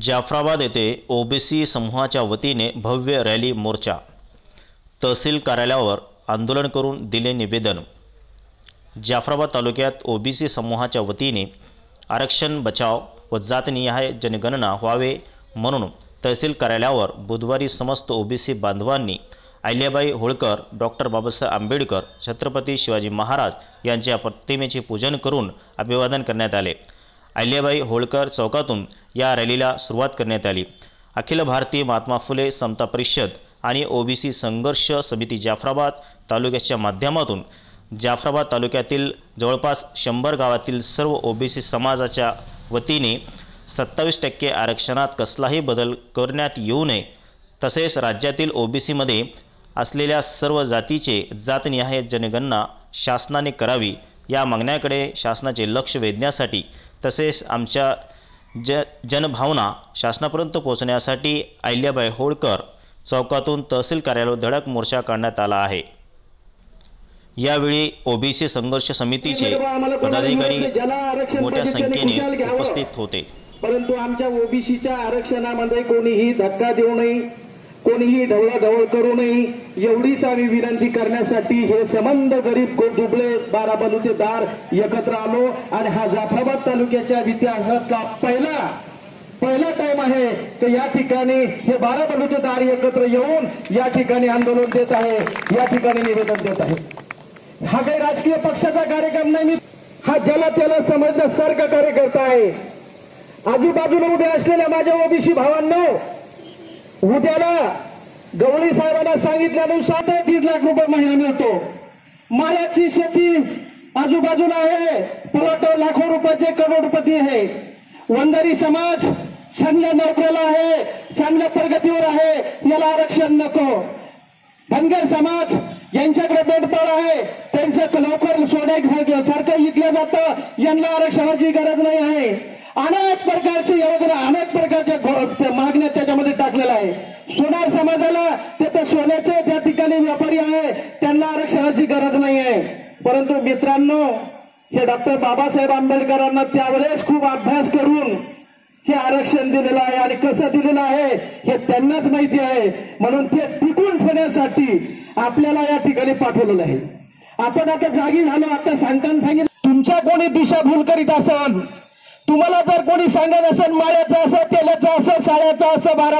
जाफराबाद येथे ओबीसी समूहाच्या वतीने भव्य रॅली मोर्चा, तहसील कार्यालयावर आंदोलन करून दिले निवेदन। जाफराबाद तालुक्यात ओबीसी समूहाच्या वतीने आरक्षण बचाव व जातनिहाय जनगणना व्हावे म्हणून तहसील कार्यालयावर बुधवारी समस्त ओबीसी बांधवांनी अहिल्याबाई होळकर, डॉक्टर बाबासाहेब आंबेडकर, छत्रपती शिवाजी महाराज यांच्या प्रतिमेचे पूजन करून अभिवादन करण्यात आले। अहिल्याबाई होळकर चौकातून या रॅलीला सुरुवात करण्यात आली। अखिल भारतीय महात्मा फुले समता परिषद आणि ओबीसी संघर्ष समिती जाफराबाद तालुक्याच्या माध्यमातून जाफराबाद तालुक्यातील जवळपास 100 गावातील सर्व ओबीसी समाजाच्या वतीने 27% आरक्षणात कसलाही बदल करण्यात येऊ नये, तसेच राज्यातील ओबीसीमध्ये असलेल्या सर्व जातीचे जातनिहाय जनगणना शासनाने करावी या मागण्याकडे शासनाचे लक्ष वेधण्यासाठी तसेच आमच्या जनभावना शासनापर्यंत पोहोचण्यासाठी अहिल्याबाई होळकर चौकातून तहसील कार्यालयावर धडक मोर्चा काढण्यात आला आहे। यावेळी ओबीसी संघर्ष समितीचे पदाधिकारी मोठ्या संख्येने उपस्थित होते। परंतु आमच्या ओबीसीच्या आरक्षणामध्ये कोणीही धक्का देऊ नये, कोणीही ढवळाढवळ करू नये, एवढीच आम्ही विनंती करण्यासाठी हे संबंध गरीब दुबळे 12 बलुतेदार एकत्र आलो आणि हा जाफराबाद तालुक्याच्या इतिहासातला पहिला टाइम आहे की या ठिकाणी हे 12 बलुतेदार एकत्र येऊन या ठिकाणी आंदोलन देत आहे, या ठिकाणी निवेदन देत आहे। हा काही राजकीय पक्षाचा कार्यक्रम नाही, हा ज्याला त्याला समजण्यासारखा कार्यकर्ता आहे। आजूबाजूला उभे असलेल्या माझ्या ओबीसी भावांनो, उद्याला गवळी साहेबांना सांगितल्यानुसार 1.5 लाख रुपये महिना मिळतो। माळ्याची शेती आजूबाजूला आहे, प्लॉट लाखो रुपयाचे करोडपती आहे। वंजारी समाज चांगल्या नोकरीला आहे, चांगल्या प्रगतीवर आहे, याला आरक्षण नको। धनगर समाज यांच्याकडे बेडपाळ आहे, त्यांचं लवकर सोडायसारखं इकलं जातं, यांना आरक्षणाची गरज नाही आहे। अनेक प्रकारची योजना, अनेक प्रकारच्या मागण्या त्याच्यामध्ये टाकलेल्या आहे। सोनार समाजाला ते सोन्याचे त्या ठिकाणी व्यापारी आहे, त्यांना आरक्षणाची गरज नाही आहे। परंतु मित्रांनो, हे डॉक्टर बाबासाहेब आंबेडकरांना त्यावेळेस खूप अभ्यास करून हे आरक्षण दिलेलं आहे आणि कसं दिलेलं आहे हे त्यांनाच माहिती आहे। म्हणून ते टिकून ठेवण्यासाठी आपल्याला या ठिकाणी पाठवलेलं आहे। आपण आता जागी झालो, आता सांगितलं तुमच्या कोणी दिशाभूल करीत असेल, तुम्हाला जर कोणी सांगत असेल माळ्याचं असं, तेलाचं असं, साड्याचं असं, 12